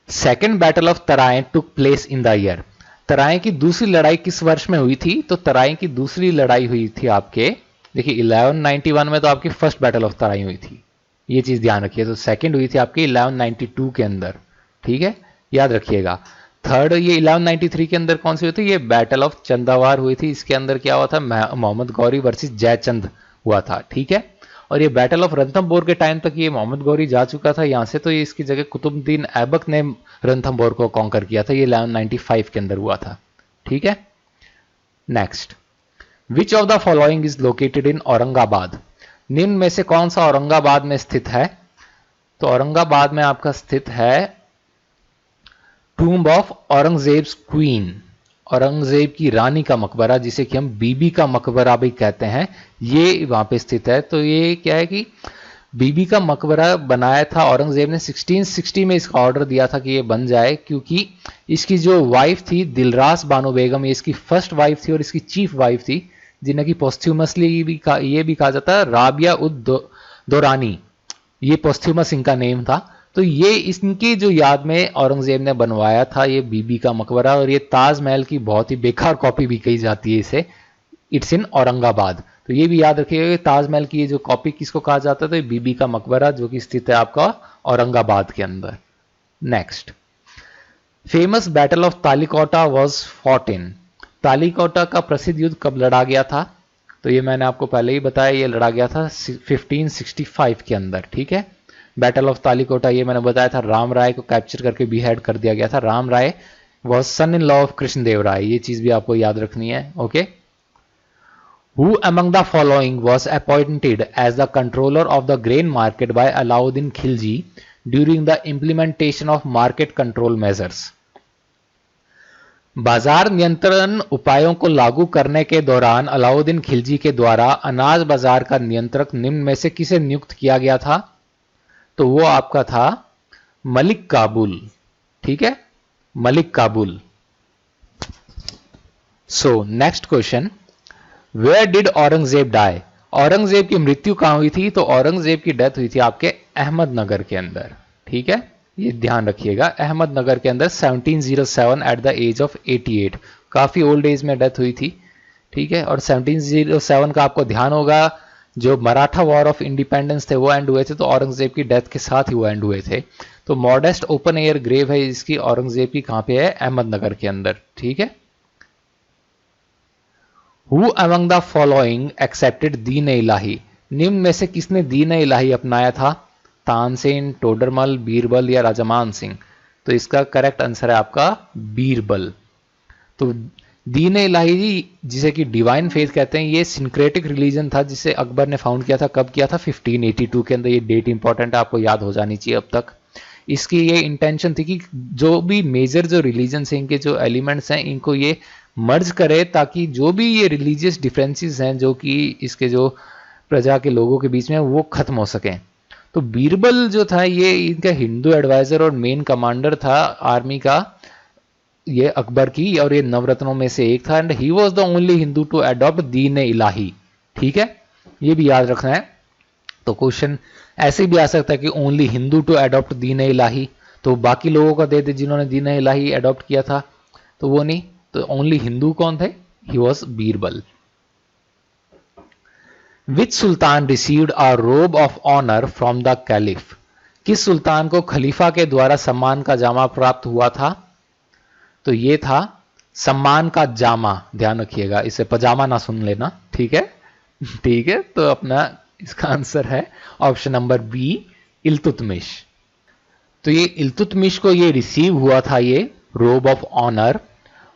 Second battle of Tarain took place in the year. Tarain की दूसरी लड़ाई किस वर्ष में हुई थी? तो तराइन की दूसरी लड़ाई हुई थी आपके, देखिए 1191 में तो आपकी फर्स्ट बैटल ऑफ तराइन हुई थी, ये चीज ध्यान रखिए। तो सेकंड हुई थी आपकी 1192 के अंदर, ठीक है, याद रखिएगा। थर्ड ये 1193 के अंदर कौन सी हुई थी? ये बैटल ऑफ चंदावार हुई थी। इसके अंदर क्या हुआ था? मोहम्मद गौरी वर्सेस जयचंद हुआ था, ठीक है। और ये बैटल ऑफ रणथंभौर के टाइम तक ये मोहम्मद गौरी जा चुका था यहां से, तो ये इसकी जगह कुतुबुद्दीन ऐबक ने रणथंभौर को कॉन्कर किया था। ये 1195 के अंदर हुआ था, ठीक है। Next, which of the following is located in Aurangabad? निम्न में से कौन सा औरंगाबाद में स्थित है? तो औरंगाबाद में आपका स्थित है tomb of Aurangzeb queen, Aurangzeb की रानी का मकबरा, जिसे कि हम बीबी का मकबरा भी कहते हैं, ये वहां पे स्थित है। तो ये क्या है कि बीबी का मकबरा बनाया था औरंगजेब ने 1660 में, इसका ऑर्डर दिया था कि ये बन जाए, क्योंकि इसकी जो वाइफ थी दिलरास बानो बेगम, ये इसकी फर्स्ट वाइफ थी और इसकी चीफ वाइफ थी, जिन्हें कि पोस्थ्यूमसली ये भी कहा जाता है राबिया उद दौरानी, ये पोस्थ्यूमस इनका नेम था। तो ये इनकी जो याद में औरंगजेब ने बनवाया था ये बीबी का मकबरा, और ये ताजमहल की बहुत ही बेकार कॉपी भी कही जाती है इसे। इट्स इन औरंगाबाद, तो ये भी याद रखिएगा ताजमहल की ये जो कॉपी किसको कहा जाता है? तो ये बीबी का मकबरा, जो कि स्थित है आपका औरंगाबाद के अंदर। Next, famous battle of Talikota was fought in. Talikota का प्रसिद्ध युद्ध कब लड़ा गया था? तो ये मैंने आपको पहले ही बताया, ये लड़ा गया था 1565 के अंदर, ठीक है। बैटल ऑफ तालिकोटा ये मैंने बताया था, राम राय को कैप्चर करके बिहेड कर दिया गया था। Ram Raya was son in law of Krishnadeva Raya, ये चीज भी आपको याद रखनी है, okay. Who among the following was appointed as the controller of the grain market by Alauddin Khilji during the implementation of market control measures? बाजार नियंत्रण उपायों को लागू करने के दौरान अलाउद्दीन खिलजी के द्वारा अनाज बाजार का नियंत्रक निम्न में से किसे नियुक्त किया गया था? तो वो आपका था मलिक काबुल, ठीक है, Malik Kabul. So next question, where did Aurangzeb die? Aurangzeb की मृत्यु कहां हुई थी? तो औरंगजेब की डेथ हुई थी आपके अहमदनगर के अंदर, ठीक है, ये ध्यान रखिएगा। अहमदनगर के अंदर 1707 एट द एज ऑफ 88, काफी ओल्ड एज में डेथ हुई थी, ठीक है। और 1707 का आपको ध्यान होगा जो मराठा वॉर ऑफ इंडिपेंडेंस थे वो एंड हुए थे, तो औरंगजेब की डेथ के साथ ही वो एंड हुए थे। तो मॉडेस्ट ओपन एयर ग्रेव है इसकी औरंगजेब की, कहां पे है? अहमदनगर के अंदर, ठीक है। Who among the following accepted दीन इलाही? निम्न में से किसने दीन इलाही अपनाया था? तानसेन, टोडरमल, बीरबल या राजमान सिंह? तो इसका करेक्ट आंसर है आपका बीरबल। तो दीन इलाही जिसे कि डिवाइन फेथ कहते हैं, ये सिंक्रेटिक रिलीजन था जिसे अकबर ने फाउंड किया था। कब किया था? 1582 के अंदर। ये डेट इंपॉर्टेंट है, आपको याद हो जानी चाहिए अब तक। इसकी ये इंटेंशन थी कि जो भी मेजर जो रिलीजन है इनके जो एलिमेंट्स हैं इनको ये मर्ज करे, ताकि जो भी ये रिलीजियस डिफरेंसेस हैं जो कि इसके जो प्रजा के लोगों के बीच में वो खत्म हो सकें। तो बीरबल जो था ये इनका हिंदू एडवाइजर और मेन कमांडर था आर्मी का, ये अकबर की, और ये नवरत्नों में से एक था। And he was the only Hindu to adopt Din Ilahi, ठीक है, ये भी याद रखना है। तो क्वेश्चन ऐसे भी आ सकता है कि only Hindu to adopt Din इलाही, तो बाकी लोगों का दे दे जिन्होंने दीन इलाही अडॉप्ट किया था, तो वो नहीं, तो ओनली हिंदू कौन थे? He was Birbal. Which sultan received a robe of honour from the caliph? किस सुल्तान को खलीफा के द्वारा सम्मान का जामा प्राप्त हुआ था? तो ये था सम्मान का जामा, ध्यान रखिएगा, इसे पजामा ना सुन लेना, ठीक है, ठीक है। तो अपना इसका आंसर है ऑप्शन नंबर बी, इल्तुतमिश। तो ये इल्तुतमिश को ये रिसीव हुआ था ये रोब ऑफ ऑनर,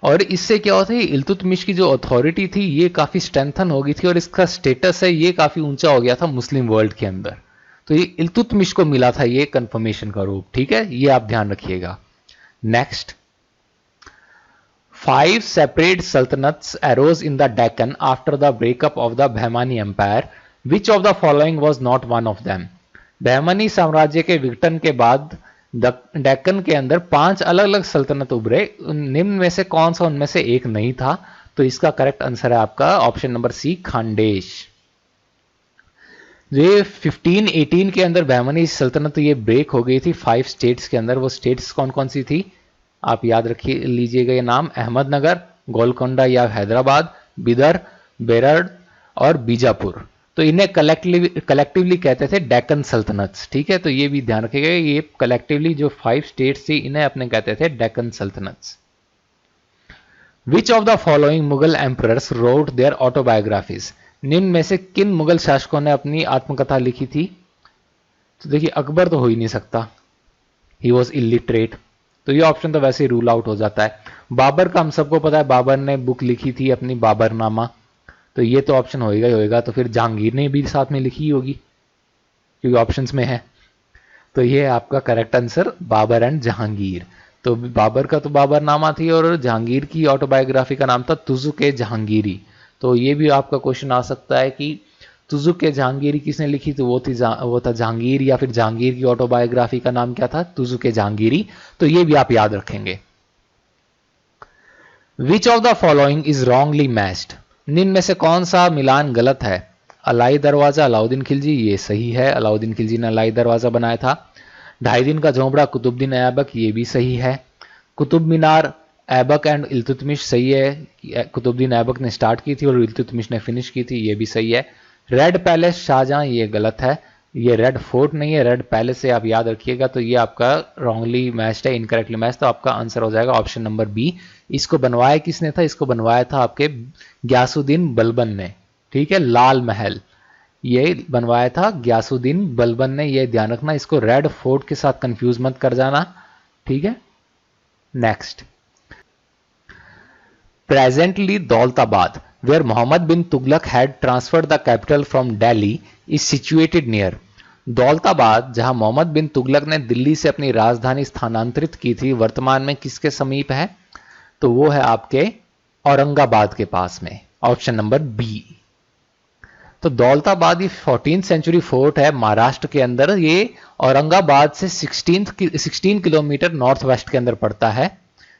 और इससे क्या होता है, इल्तुतमिश की जो अथॉरिटी थी ये काफी स्ट्रेंथन हो गई थी, और इसका स्टेटस है ये काफी ऊंचा हो गया था मुस्लिम वर्ल्ड के अंदर। तो ये इल्तुतमिश को मिला था ये कंफर्मेशन का रूप, ठीक है, ये आप ध्यान रखिएगा। Next, 5 separate sultanates arose in the Deccan after the breakup of the Bahmani Empire. Which of the following was not one of them? Bahmani साम्राज्य के विघटन के बाद डेक्कन के अंदर 5 अलग अलग सल्तनत उभरे, निम्न में से कौन सा उनमें से एक नहीं था? तो इसका करेक्ट आंसर है आपका ऑप्शन नंबर सी, खांडेश। ये 1518 के अंदर बहमनी सल्तनत ये ब्रेक हो गई थी 5 स्टेट्स के अंदर। वो स्टेट्स कौन कौन सी थी आप याद रखिए लीजिएगा ये नाम, अहमदनगर, गोलकोंडा या हैदराबाद, बिदर, बेरड़ और बीजापुर। तो इन्हें कलेक्टिवली कहते थे डेक्कन सल्तनत्स। ठीक है, तो ये भी ध्यान रखिएगा, ये कलेक्टिवली जो 5 स्टेट्स थी इन्हें अपने कहते थे Deccan sultanates. Which of the following Mughal emperors wrote their autobiographies? निम्न में से किन मुगल शासकों ने अपनी आत्मकथा लिखी थी? तो देखिए अकबर तो हो ही नहीं सकता, ही वॉज इलिटरेट, तो ये ऑप्शन तो वैसे ही रूल आउट हो जाता है। बाबर का हम सबको पता है, बाबर ने बुक लिखी थी अपनी बाबरनामा, तो ये तो ऑप्शन होएगा ही होएगा। तो फिर जहांगीर ने भी साथ में लिखी होगी क्योंकि ऑप्शंस में है। तो ये आपका correct answer Babur and Jahangir. तो बाबर का तो बाबरनामा थी और जहांगीर की ऑटोबायोग्राफी का नाम था तुजुक-ए जहांगीरी। तो ये भी आपका क्वेश्चन आ सकता है कि तुजुक-ए जहांगीरी किसने लिखी? तो वो था जहांगीर, या फिर जहांगीर की ऑटोबायोग्राफी का नाम क्या था? तुजुक-ए जहांगीरी। तो ये भी आप याद रखेंगे। विच of the following is wrongly matched? निम्न में से कौन सा मिलान गलत है? अलाई दरवाजा अलाउद्दीन खिलजी, ये सही है, अलाउद्दीन खिलजी ने अलाई दरवाजा बनाया था। 2.5 दिन का झोंपड़ा कुतुबुद्दीन ऐबक, ये भी सही है। कुतुब मीनार ऐबक एंड इल्तुतमिश, सही है, कुतुबुद्दीन ऐबक ने स्टार्ट की थी और इल्तुतमिश ने फिनिश की थी, ये भी सही है। रेड पैलेस शाहजहां, ये गलत है, ये रेड फोर्ट नहीं है, रेड पैलेस से आप याद रखिएगा। तो ये आपका रॉन्गली मैच्ड है, इनकरेक्टली मैच, तो आपका आंसर हो जाएगा ऑप्शन नंबर बी। इसको बनवाया किसने था? इसको बनवाया था आपके ग्यासुद्दीन बलबन ने। ठीक है, लाल महल ये बनवाया था ग्यासुद्दीन बलबन ने, ये ध्यान रखना, इसको रेड फोर्ट के साथ कंफ्यूज मत कर जाना। ठीक है, next. Presently Daulatabad, where Muhammad bin Tughlaq had transferred the capital from Delhi, is situated near। Daulatabad जहां मोहम्मद बिन तुगलक ने दिल्ली से अपनी राजधानी स्थानांतरित की थी, वर्तमान में किसके समीप है? तो वो है आपके औरंगाबाद के पास में, ऑप्शन नंबर बी। तो दौलताबाद ये 14th सेंचुरी फोर्ट है महाराष्ट्र के अंदर, ये औरंगाबाद से 16 किलोमीटर नॉर्थ वेस्ट के अंदर पड़ता है।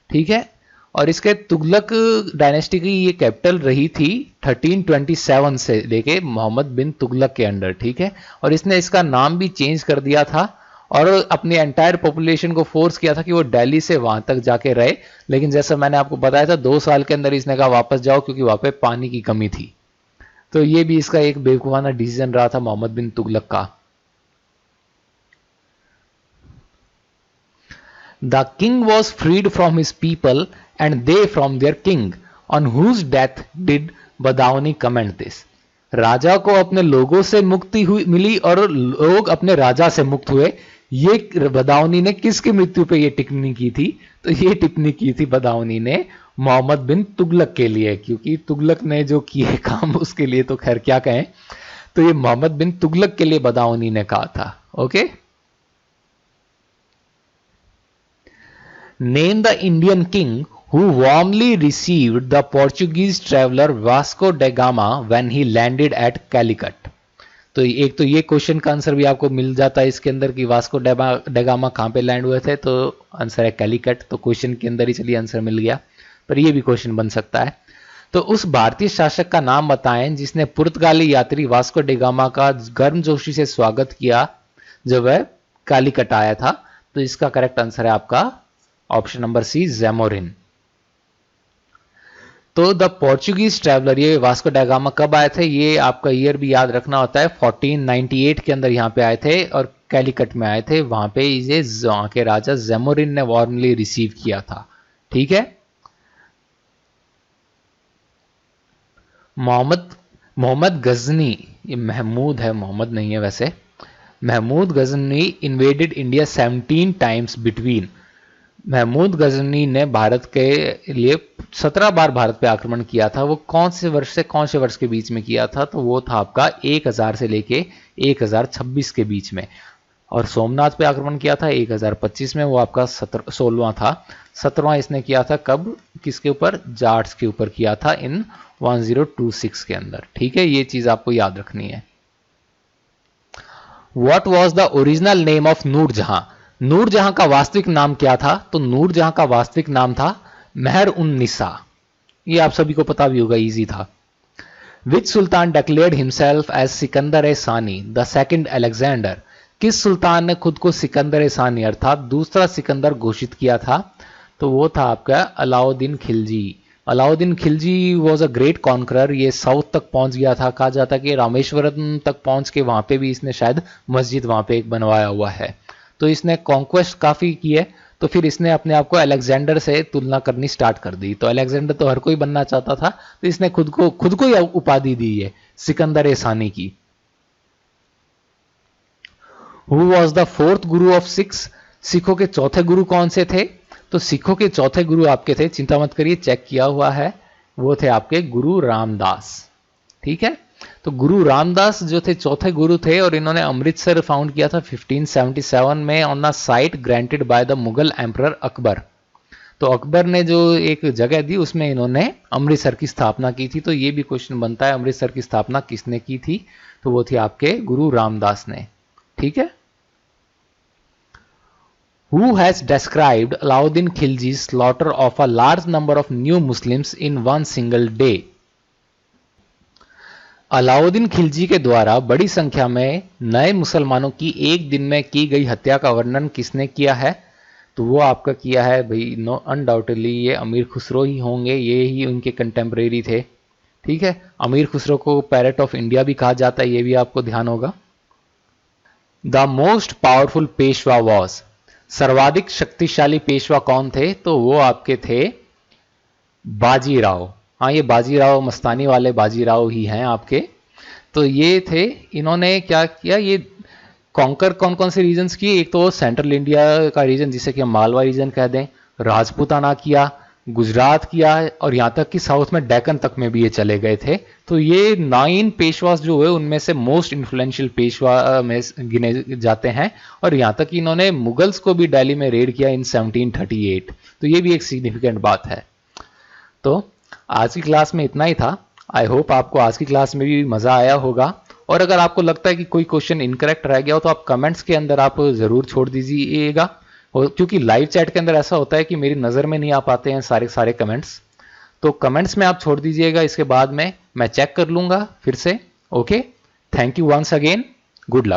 ठीक है, और इसके तुगलक डायनेस्टी की ये कैपिटल रही थी 1327 से लेके मोहम्मद बिन तुगलक के अंडर। ठीक है, और इसने इसका नाम भी चेंज कर दिया था और अपनी एंटायर पॉपुलेशन को फोर्स किया था कि वो दिल्ली से वहां तक जाके रहे, लेकिन जैसा मैंने आपको बताया था 2 साल के अंदर इसने कहा वापस जाओ क्योंकि वहां पे पानी की कमी थी। तो ये भी इसका एक बेवकूफाना डिसीजन रहा था मोहम्मद बिन तुगलक का। The king was freed from his people and they from their king, on whose death did Badauni comment this। राजा को अपने लोगों से मुक्ति हुई मिली और लोग अपने राजा से मुक्त हुए। ये बदाऊनी ने किसकी मृत्यु पे ये टिप्पणी की थी? तो ये टिप्पणी की थी बदाऊनी ने मोहम्मद बिन तुगलक के लिए, क्योंकि तुगलक ने जो किए काम उसके लिए तो खैर क्या कहें, तो ये मोहम्मद बिन तुगलक के लिए बदाऊनी ने कहा था। Okay, name the Indian king who warmly received the Portuguese traveler Vasco da Gama when he landed at Calicut। तो एक तो ये क्वेश्चन का आंसर भी आपको मिल जाता है इसके अंदर कि वास्को डा गामा कहां पे लैंड हुए थे, तो आंसर है कैलिकट। तो क्वेश्चन के अंदर ही चलिए आंसर मिल गया, पर ये भी क्वेश्चन बन सकता है। तो उस भारतीय शासक का नाम बताएं जिसने पुर्तगाली यात्री वास्को डा गामा का गर्मजोशी से स्वागत किया जब वह कैलिकट आया था। तो इसका करेक्ट आंसर है आपका ऑप्शन नंबर सी, ज़ैमोरिन। तो द पोर्चुगीज ट्रैवलर, ये वास्को डा गामा कब आए थे? ये आपका ईयर भी याद रखना होता है, 1498 के अंदर यहां पे आए थे और कैलिकट में आए थे। वहां पे ये वहां के राजा ज़ैमोरिन ने वार्मली रिसीव किया था। ठीक है, मोहम्मद गजनी, ये महमूद है, मोहम्मद नहीं है वैसे, Mahmud Ghazni invaded India 17 times between. Mahmud Ghazni ने भारत के लिए 17 बार भारत पे आक्रमण किया था। वो कौन से वर्ष से कौन से वर्ष के बीच में किया था? तो वो था आपका 1000 से लेके 1026 के बीच में। और सोमनाथ पे आक्रमण किया था 1025 में, वो आपका 16वां था। 17वां इसने किया था कब, किसके ऊपर? जाट्स के ऊपर किया था इन 1026 के अंदर। ठीक है, ये चीज आपको याद रखनी है। What was the original name of Noor Jahan? Noor Jahan का वास्तविक नाम क्या था? तो नूरजहां का वास्तविक नाम था मेहर उन निसा। ये आप सभी को पता भी होगा, इजी था। विच सुल्तान डिक्लेयर्ड हिमसेल्फ एज सिकंदर ए सानी द सेकंड अलेक्जेंडर? किस सुल्तान ने खुद को सिकंदर ए सानी अर्थात दूसरा सिकंदर घोषित किया था? तो वो था आपका Alauddin Khilji. Alauddin Khilji was a great conqueror. ये साउथ तक पहुंच गया था, कहा जाता है कि रामेश्वरम तक पहुंच के वहां पे भी इसने शायद मस्जिद वहां पे एक बनवाया हुआ है। तो इसने कॉन्क्वेस्ट काफी की है। तो फिर इसने अपने आप को अलेक्जेंडर से तुलना करनी स्टार्ट कर दी। तो अलेक्जेंडर तो हर कोई बनना चाहता था, तो इसने खुद को ही उपाधि दी है सिकंदर ए सानी की। Who was the fourth Guru of six? सिखों के चौथे गुरु कौन से थे? तो सिखों के चौथे गुरु आपके थे, चिंता मत करिए, चेक किया हुआ है, वो थे आपके गुरु रामदास। ठीक है, तो गुरु रामदास जो थे चौथे गुरु थे, और इन्होंने अमृतसर फाउंड किया था 1577 में on the site granted by the Mughal emperor Akbar. तो अकबर ने जो एक जगह दी उसमें इन्होंने अमृतसर की स्थापना की थी। तो ये भी क्वेश्चन बनता है, अमृतसर की स्थापना किसने की थी? तो वो थे आपके गुरु रामदास ने। ठीक है। Who has described Alauddin Khilji's slaughter of a large number of new Muslims in one single day? Alauddin Khilji के द्वारा बड़ी संख्या में नए मुसलमानों की एक दिन में की गई हत्या का वर्णन किसने किया है? तो वो आपका किया है भाई, नो अनडाउटेडली ये अमीर खुसरो ही होंगे, ये ही उनके कंटेम्परेरी थे। ठीक है, अमीर खुसरो को पैरेट ऑफ इंडिया भी कहा जाता है, ये भी आपको ध्यान होगा। The most powerful Peshwa was? सर्वाधिक शक्तिशाली पेशवा कौन थे? तो वो आपके थे बाजीराव। हाँ, ये बाजीराव मस्तानी वाले बाजीराव ही हैं आपके। तो ये थे, इन्होंने क्या किया, ये कॉन्कर कौन कौन से रीजन्स किए? एक तो सेंट्रल इंडिया का रीजन जिसे कि हम मालवा रीजन कह दें, राजपूताना किया, गुजरात किया, और यहाँ तक कि साउथ में डेक्कन तक में भी ये चले गए थे। तो ये 9 पेशवास जो है उनमें से मोस्ट इन्फ्लुएंशियल पेशवा में गिने जाते हैं। और यहाँ तक कि इन्होंने मुगल्स को भी दिल्ली में रेड किया इन 1738। तो ये भी एक सिग्निफिकेंट बात है। तो आज की क्लास में इतना ही था। आई होप आपको आज की क्लास में भी मजा आया होगा। और अगर आपको लगता है कि कोई क्वेश्चन इनकरेक्ट रह गया हो तो आप कमेंट्स के अंदर आप जरूर छोड़ दीजिएगा, क्योंकि लाइव चैट के अंदर ऐसा होता है कि मेरी नज़र में नहीं आ पाते हैं सारे कमेंट्स। तो कमेंट्स में आप छोड़ दीजिएगा, इसके बाद में मैं चेक कर लूंगा फिर से। Okay, thank you once again, good luck.